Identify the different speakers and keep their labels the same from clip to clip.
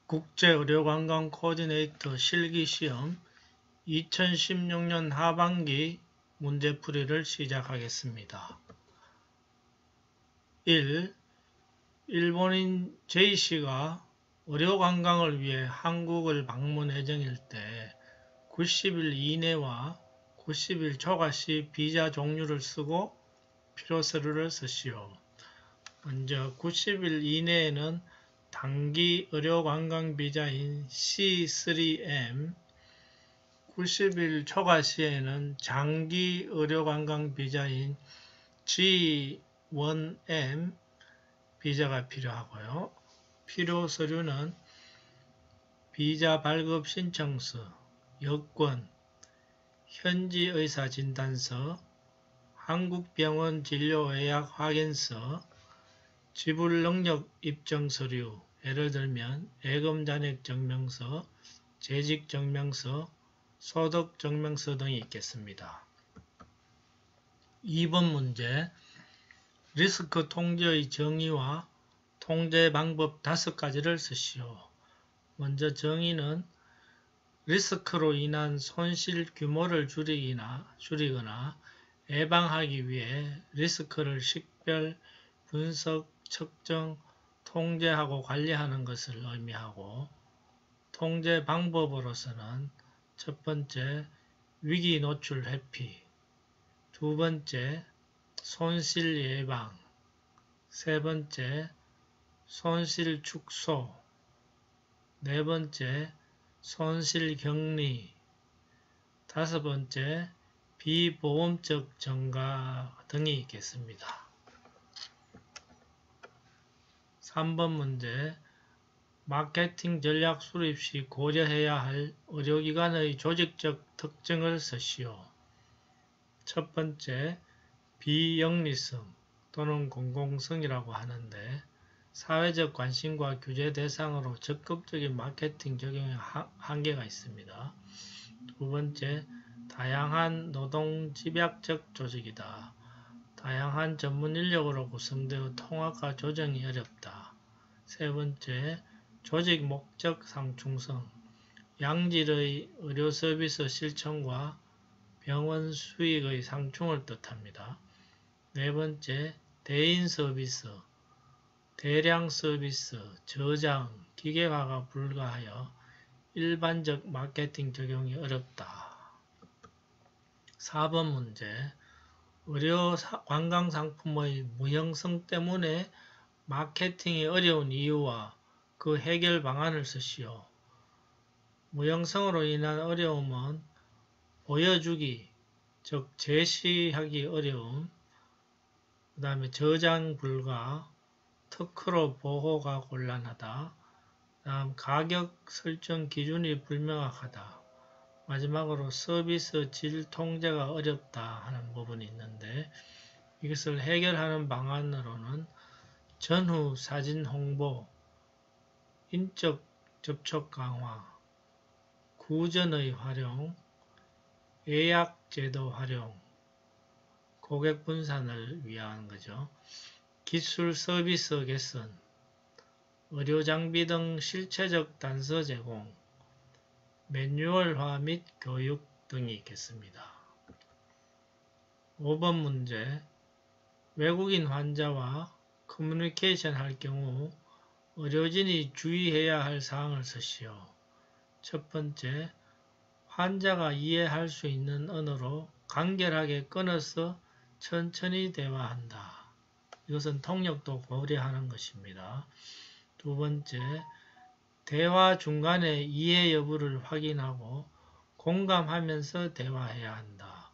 Speaker 1: 국제의료관광 코디네이터 실기시험 2016년 하반기 문제풀이를 시작하겠습니다. 1. 일본인 J씨가 의료관광을 위해 한국을 방문 예정일 때 90일 이내와 90일 초과 시 비자 종류를 쓰고 필요서류를 쓰시오. 먼저 90일 이내에는 단기 의료관광 비자인 C3M, 90일 초과 시에는 장기 의료관광 비자인 G1M 비자가 필요하고요. 필요 서류는 비자 발급 신청서, 여권, 현지 의사 진단서, 한국병원 진료 예약 확인서, 지불 능력 입증 서류, 예를 들면 예금 잔액 증명서, 재직 증명서, 소득 증명서 등이 있겠습니다. 2번 문제, 리스크 통제의 정의와 통제 방법 5가지를 쓰시오. 먼저 정의는 리스크로 인한 손실 규모를 줄이거나 예방하기 위해 리스크를 식별, 분석, 측정, 통제하고 관리하는 것을 의미하고, 통제 방법으로서는 첫 번째, 위기 노출 회피, 두 번째, 손실 예방, 세 번째, 손실 축소, 네 번째, 손실 격리, 다섯 번째, 비보험적 증가 등이 있겠습니다. 3번 문제, 마케팅 전략 수립 시 고려해야 할 의료기관의 조직적 특징을 쓰시오. 첫 번째, 비영리성 또는 공공성이라고 하는데, 사회적 관심과 규제 대상으로 적극적인 마케팅 적용에 한계가 있습니다. 두 번째, 다양한 노동 집약적 조직이다. 다양한 전문 인력으로 구성되어 통합과 조정이 어렵다. 세 번째, 조직 목적 상충성, 양질의 의료 서비스 실천과 병원 수익의 상충을 뜻합니다. 네 번째, 대인 서비스, 대량 서비스, 저장, 기계화가 불가하여 일반적 마케팅 적용이 어렵다. 4번 문제, 의료 관광 상품의 무형성 때문에 마케팅이 어려운 이유와 그 해결 방안을 쓰시오. 무형성으로 인한 어려움은 보여주기, 즉 제시하기 어려움, 그 다음에 저장 불가, 특허로 보호가 곤란하다, 다음 가격 설정 기준이 불명확하다, 마지막으로 서비스 질 통제가 어렵다 하는 부분이 있는데, 이것을 해결하는 방안으로는 전후 사진 홍보, 인적 접촉 강화, 구전의 활용, 예약 제도 활용, 고객 분산을 위한 거죠. 기술 서비스 개선, 의료 장비 등 실체적 단서 제공, 매뉴얼화 및 교육 등이 있겠습니다. 5번 문제, 외국인 환자와 커뮤니케이션 할 경우 의료진이 주의해야 할 사항을 쓰시오. 첫 번째, 환자가 이해할 수 있는 언어로 간결하게 끊어서 천천히 대화한다. 이것은 통역도 고려하는 것입니다. 두 번째, 대화 중간에 이해 여부를 확인하고 공감하면서 대화해야 한다.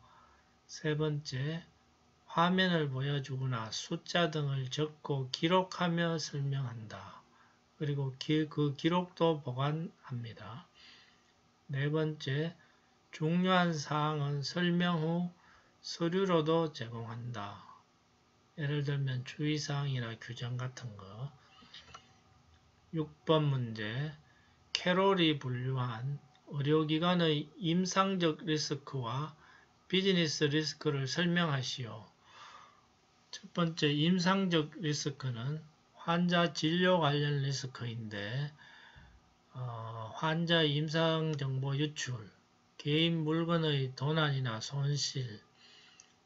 Speaker 1: 세 번째, 화면을 보여주거나 숫자 등을 적고 기록하며 설명한다. 그리고 그 기록도 보관합니다. 네 번째, 중요한 사항은 설명 후 서류로도 제공한다. 예를 들면 주의사항이나 규정 같은 거. 6번 문제, 캐롤이 분류한 의료기관의 임상적 리스크와 비즈니스 리스크를 설명하시오. 첫 번째, 임상적 리스크는 환자 진료 관련 리스크인데, 환자 임상정보 유출, 개인 물건의 도난이나 손실,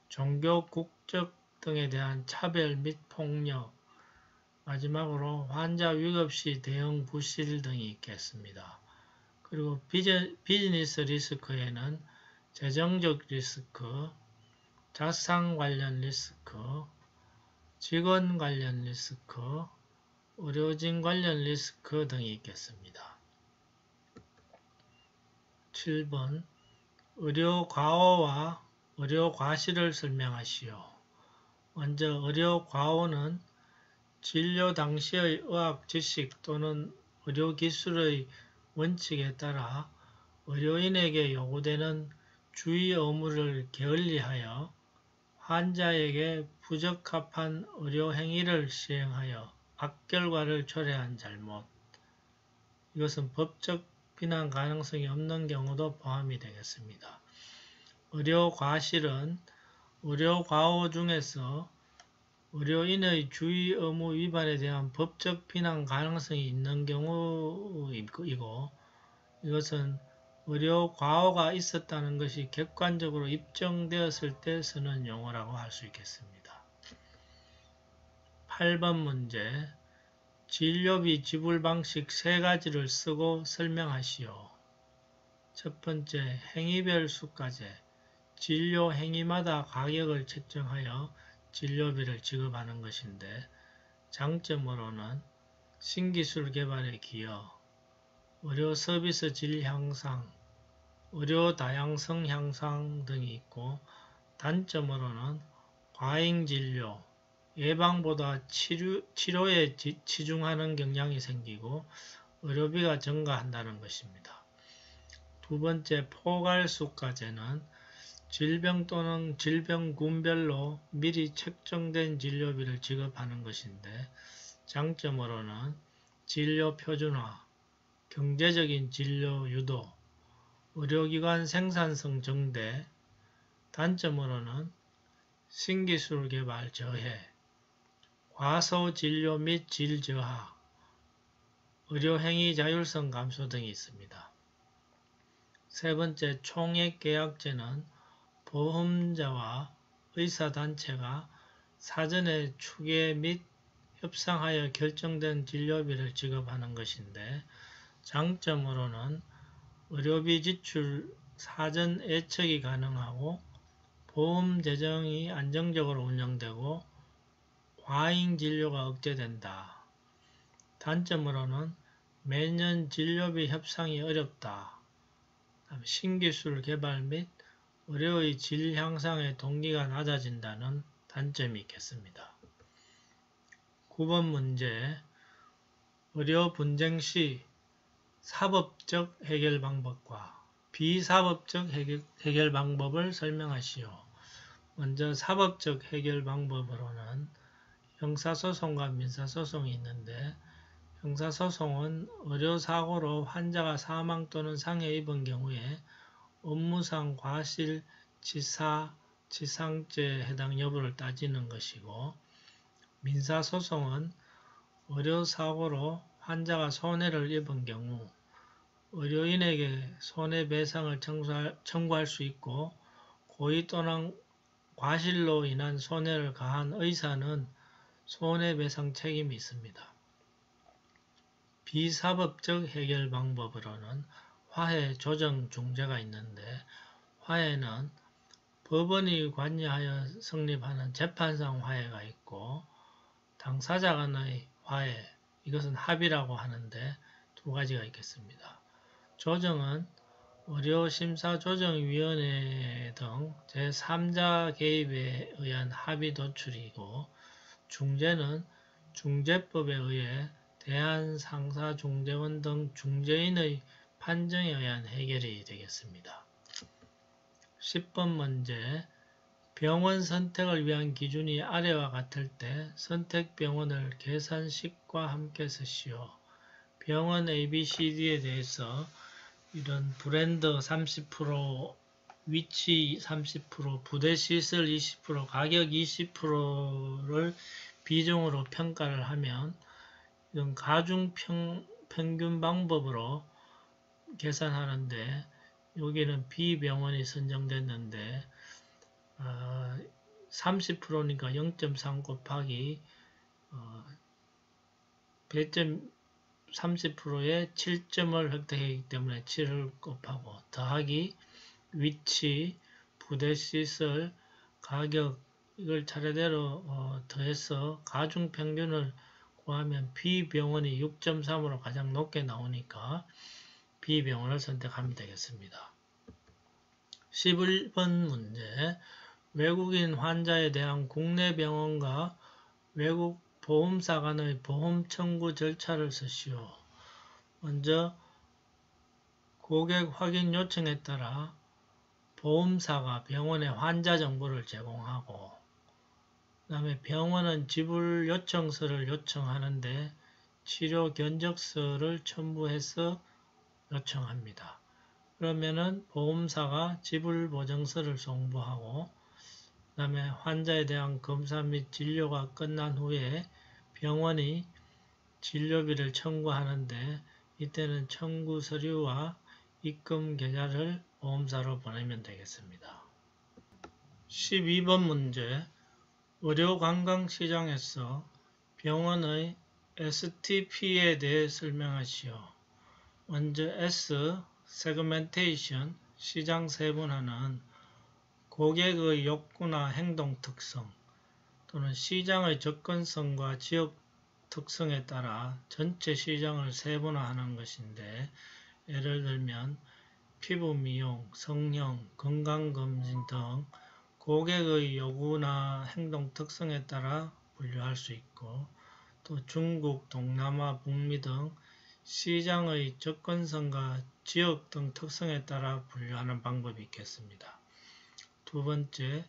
Speaker 1: 종교, 국적 등에 대한 차별 및 폭력, 마지막으로 환자 위급시 대응 부실 등이 있겠습니다. 그리고 비즈니스 리스크에는 재정적 리스크, 자산 관련 리스크, 직원 관련 리스크, 의료진 관련 리스크 등이 있겠습니다. 7번 의료 과오와 의료 과실을 설명하시오. 먼저 의료 과오는 진료 당시의 의학 지식 또는 의료 기술의 원칙에 따라 의료인에게 요구되는 주의 의무를 게을리하여 환자에게 부적합한 의료 행위를 시행하여 악결과를 초래한 잘못. 이것은 법적 비난 가능성이 없는 경우도 포함이 되겠습니다. 의료 과실은 의료 과오 중에서 의료인의 주의 의무 위반에 대한 법적 비난 가능성이 있는 경우이고, 이것은 의료 과오가 있었다는 것이 객관적으로 입증되었을 때 쓰는 용어라고 할 수 있겠습니다. 8번 문제, 진료비 지불 방식 3가지를 쓰고 설명하시오. 첫 번째, 행위별 수가제, 진료 행위마다 가격을 책정하여 진료비를 지급하는 것인데, 장점으로는 신기술 개발에 기여, 의료 서비스 질 향상, 의료 다양성 향상 등이 있고, 단점으로는 과잉 진료, 예방보다 치료에 치중하는 경향이 생기고 의료비가 증가한다는 것입니다. 두 번째, 포괄수가제는 질병 또는 질병군별로 미리 책정된 진료비를 지급하는 것인데, 장점으로는 진료 표준화, 경제적인 진료 유도, 의료기관 생산성 증대, 단점으로는 신기술 개발 저해, 과소 진료 및 질 저하, 의료행위 자율성 감소 등이 있습니다. 세 번째, 총액계약제는 보험자와 의사단체가 사전에 추계 및 협상하여 결정된 진료비를 지급하는 것인데, 장점으로는 의료비 지출 사전 예측이 가능하고 보험 재정이 안정적으로 운영되고 과잉 진료가 억제된다. 단점으로는 매년 진료비 협상이 어렵다. 신기술 개발 및 의료의 질 향상의 동기가 낮아진다는 단점이 있겠습니다. 9번 문제, 의료 분쟁 시 사법적 해결 방법과 비사법적 해결 방법을 설명하시오. 먼저 사법적 해결 방법으로는 형사소송과 민사소송이 있는데, 형사소송은 의료사고로 환자가 사망 또는 상해 입은 경우에 업무상 과실, 치사, 치상죄에 해당 여부를 따지는 것이고, 민사소송은 의료사고로 환자가 손해를 입은 경우 의료인에게 손해배상을 청구할 수 있고, 고의 또는 과실로 인한 손해를 가한 의사는 손해배상 책임이 있습니다. 비사법적 해결 방법으로는 화해, 조정, 중재가 있는데, 화해는 법원이 관여하여 성립하는 재판상 화해가 있고, 당사자 간의 화해, 이것은 합의라고 하는데 두 가지가 있겠습니다. 조정은 의료심사조정위원회 등 제3자 개입에 의한 합의 도출이고, 중재는 중재법에 의해 대한상사중재원 등 중재인의 판정에 의한 해결이 되겠습니다. 10번 문제, 병원 선택을 위한 기준이 아래와 같을 때 선택병원을 계산식과 함께 쓰시오. 병원 ABCD에 대해서 이런 브랜드 30%, 위치 30%, 부대시설 20%, 가격 20%를 비중으로 평가를 하면 이런 가중평균 방법으로 계산하는데 여기는 B병원이 선정됐는데 30%니까 0.3 곱하기 배점 30%에 7점을 획득했기 때문에 7을 곱하고 더하기 위치, 부대시설, 가격 이걸 차례대로 더해서 가중평균을 구하면 B병원이 6.3으로 가장 높게 나오니까 B병원을 선택하면 되겠습니다. 11번 문제 외국인 환자에 대한 국내 병원과 외국 보험사 간의 보험 청구 절차를 쓰시오. 먼저 고객 확인 요청에 따라 보험사가 병원에 환자 정보를 제공하고 그 다음에 병원은 지불 요청서를 요청하는데 치료 견적서를 첨부해서 요청합니다. 그러면은 보험사가 지불 보증서를 송부하고 그 다음에 환자에 대한 검사 및 진료가 끝난 후에 병원이 진료비를 청구하는데 이때는 청구 서류와 입금 계좌를 보험사로 보내면 되겠습니다. 12번 문제 의료관광시장에서 병원의 STP에 대해 설명하시오. 먼저 S, 세그멘테이션, 시장 세분화는 고객의 욕구나 행동 특성 또는 시장의 접근성과 지역 특성에 따라 전체 시장을 세분화하는 것인데 예를 들면 피부 미용, 성형, 건강검진 등 고객의 요구나 행동 특성에 따라 분류할 수 있고 또 중국, 동남아, 북미 등 시장의 접근성과 지역 등 특성에 따라 분류하는 방법이 있겠습니다. 두 번째,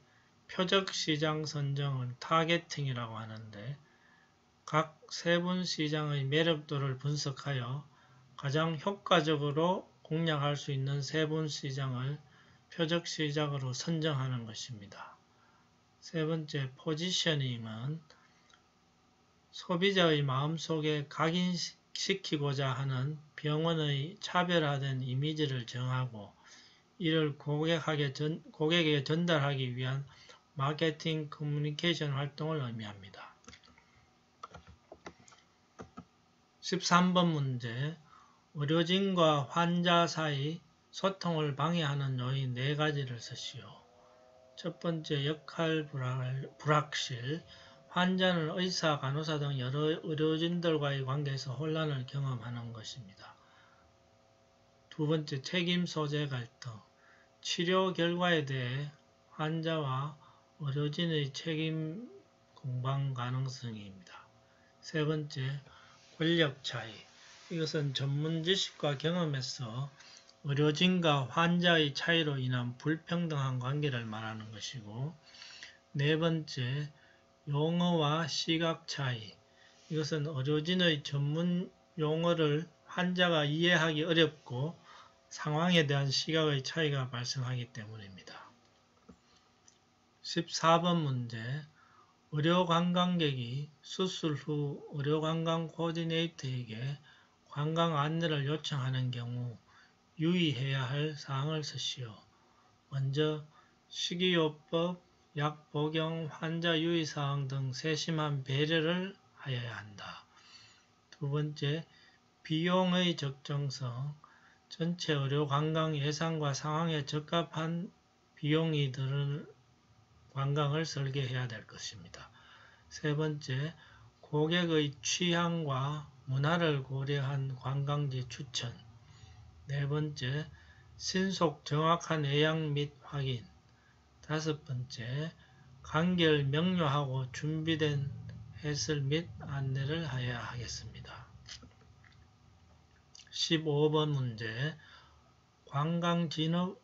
Speaker 1: 표적 시장 선정은 타겟팅이라고 하는데 각 세분 시장의 매력도를 분석하여 가장 효과적으로 공략할 수 있는 세분 시장을 표적 시장으로 선정하는 것입니다. 세 번째, 포지셔닝은 소비자의 마음속에 각인시키고자 하는 병원의 차별화된 이미지를 정하고 이를 고객에게 전달하기 위한 마케팅 커뮤니케이션 활동을 의미합니다. 13번 문제 의료진과 환자 사이 소통을 방해하는 요인 4가지를 쓰시오. 첫 번째, 역할 불확실. 환자는 의사, 간호사 등 여러 의료진들과의 관계에서 혼란을 경험하는 것입니다. 두 번째, 책임 소재 갈등. 치료 결과에 대해 환자와 의료진의 책임 공방 가능성입니다. 세 번째, 권력 차이. 이것은 전문 지식과 경험에서 의료진과 환자의 차이로 인한 불평등한 관계를 말하는 것이고 네 번째, 용어와 시각 차이. 이것은 의료진의 전문 용어를 환자가 이해하기 어렵고 상황에 대한 시각의 차이가 발생하기 때문입니다. 14번 문제 의료관광객이 수술 후 의료관광 코디네이터에게 관광 안내를 요청하는 경우 유의해야 할 사항을 쓰시오. 먼저 식이요법, 약 복용, 환자 유의사항 등 세심한 배려를 하여야 한다. 두 번째, 비용의 적정성. 전체 의료관광 예산과 상황에 적합한 비용이 드는 관광을 설계해야 될 것입니다. 세 번째, 고객의 취향과 문화를 고려한 관광지 추천. 네 번째, 신속 정확한 예약 및 확인. 다섯 번째, 간결 명료하고 준비된 해설 및 안내를 하여야 하겠습니다. 15번 문제 관광진흥법상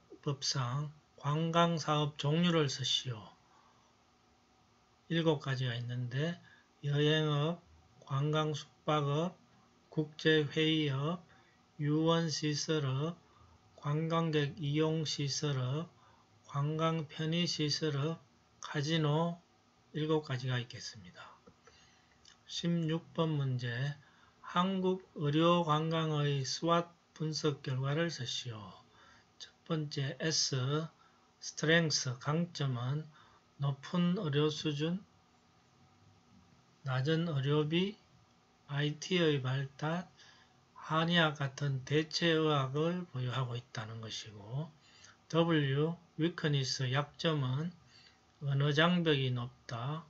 Speaker 1: 관광사업 종류를 쓰시오. 7가지가 있는데 여행업, 관광숙박업, 국제회의업, 유원시설업, 관광객 이용시설업, 관광편의시설업, 카지노 7가지가 있겠습니다. 16번 문제 한국 의료관광의 스왓 분석 결과를 쓰시오. 첫 번째 S, strength, 강점은 높은 의료 수준, 낮은 의료비, IT의 발달, 한의학 같은 대체의학을 보유하고 있다는 것이고, W, weakness, 약점은 언어 장벽이 높다,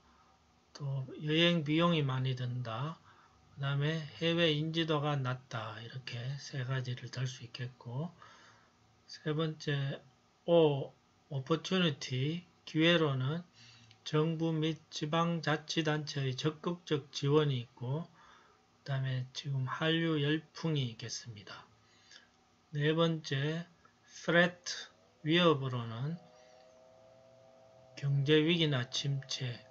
Speaker 1: 또 여행 비용이 많이 든다, 그 다음에 해외 인지도가 낮다. 이렇게 세 가지를 들 수 있겠고, 세 번째 O, opportunity, 기회로는 정부 및 지방자치단체의 적극적 지원이 있고, 그 다음에 지금 한류 열풍이 있겠습니다. 네 번째 threat, 위협으로는 경제위기나 침체,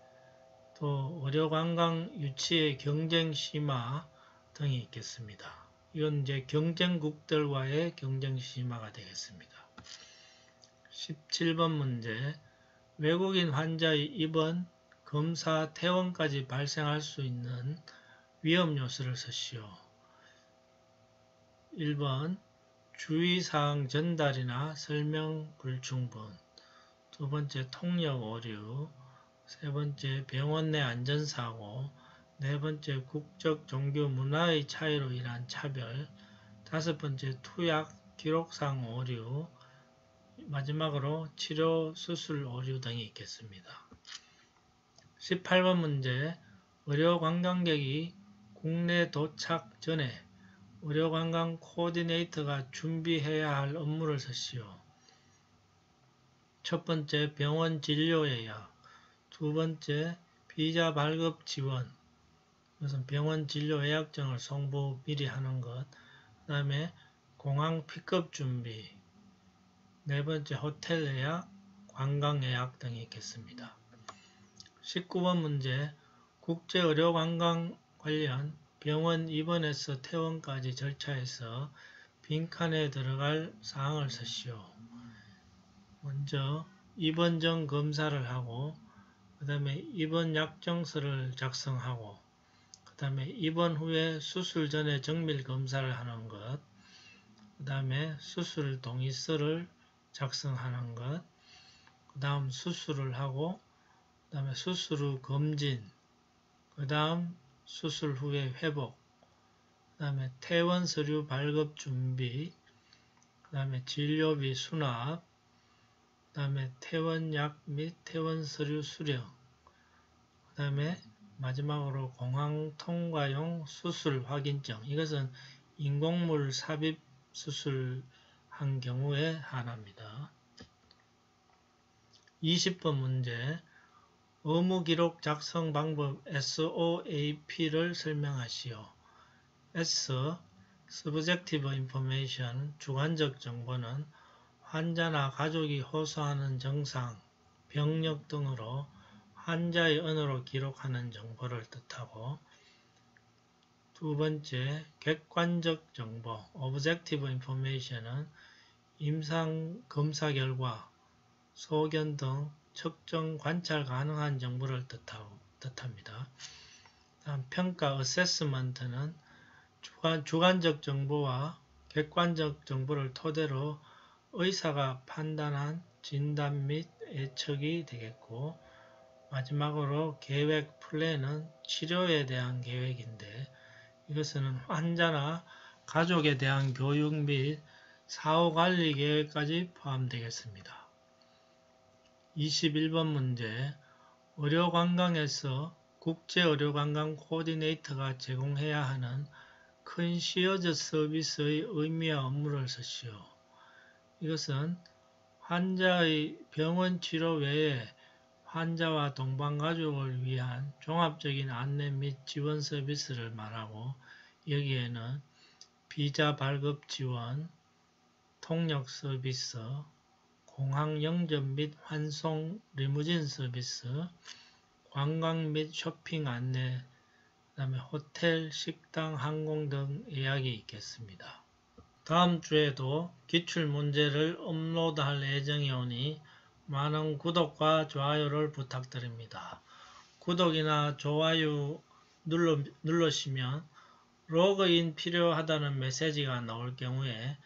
Speaker 1: 또 의료관광 유치의 경쟁 심화 등이 있겠습니다. 이건 이제 경쟁국들과의 경쟁 심화가 되겠습니다. 17번 문제, 외국인 환자의 입원, 검사, 퇴원까지 발생할 수 있는 위험 요소를 쓰시오. 1번, 주의사항 전달이나 설명 불충분. 두 번째, 통역 오류. 세 번째, 병원 내 안전사고. 네 번째, 국적, 종교, 문화의 차이로 인한 차별. 다섯 번째, 투약, 기록상 오류. 마지막으로 치료, 수술 오류 등이 있겠습니다. 18번 문제, 의료 관광객이 국내 도착 전에 의료관광 코디네이터가 준비해야 할 업무를 쓰시오. 첫 번째, 병원 진료 예약. 두 번째, 비자 발급 지원. 이것은 병원 진료 예약증을 송부 미리 하는 것. 그 다음에 공항 픽업 준비. 네 번째, 호텔 예약, 관광 예약 등이 있겠습니다. 19번 문제, 국제의료관광 관련 병원 입원에서 퇴원까지 절차에서 빈칸에 들어갈 사항을 쓰시오. 먼저 입원 전 검사를 하고, 그 다음에 입원 약정서를 작성하고, 그 다음에 입원 후에 수술 전에 정밀 검사를 하는 것, 그 다음에 수술 동의서를 작성하는 것, 그 다음 수술을 하고, 그 다음에 수술 후 검진, 그 다음 수술 후에 회복, 그 다음에 퇴원 서류 발급 준비, 그 다음에 진료비 수납, 그 다음에 퇴원약 및 퇴원 서류 수령, 그 다음에 마지막으로 공항 통과용 수술 확인증. 이것은 인공물 삽입 수술한 경우에 한합니다. 20번 문제, 의무기록 작성 방법 SOAP를 설명하시오. S. Subjective Information, 주관적 정보는 환자나 가족이 호소하는 증상, 병력 등으로 환자의 언어로 기록하는 정보를 뜻하고, 두 번째, 객관적 정보, Objective Information은 임상 검사 결과, 소견 등 측정, 관찰 가능한 정보를 뜻합니다. 다음 평가, Assessment는 주관적 정보와 객관적 정보를 토대로 의사가 판단한 진단 및 예측이 되겠고, 마지막으로 계획, 플랜은 치료에 대한 계획인데, 이것은 환자나 가족에 대한 교육 및 사후관리 계획까지 포함되겠습니다. 21번 문제, 의료관광에서 국제의료관광 코디네이터가 제공해야 하는 컨시어즈 서비스의 의미와 업무를 쓰시오. 이것은 환자의 병원 치료 외에 환자와 동반가족을 위한 종합적인 안내 및 지원 서비스를 말하고, 여기에는 비자 발급 지원, 통역 서비스, 공항 영접 및 환송 리무진 서비스, 관광 및 쇼핑 안내, 그 다음에 호텔, 식당, 항공 등 예약이 있겠습니다. 다음 주에도 기출문제를 업로드할 예정이 오니 많은 구독과 좋아요를 부탁드립니다. 구독이나 좋아요 누르시면 로그인 필요하다는 메시지가 나올 경우에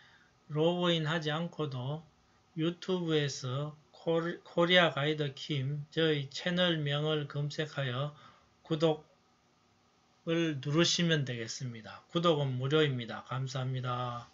Speaker 1: 로그인 하지 않고도 유튜브에서 코리아 가이드 킴 저희 채널명을 검색하여 구독을 누르시면 되겠습니다. 구독은 무료입니다. 감사합니다.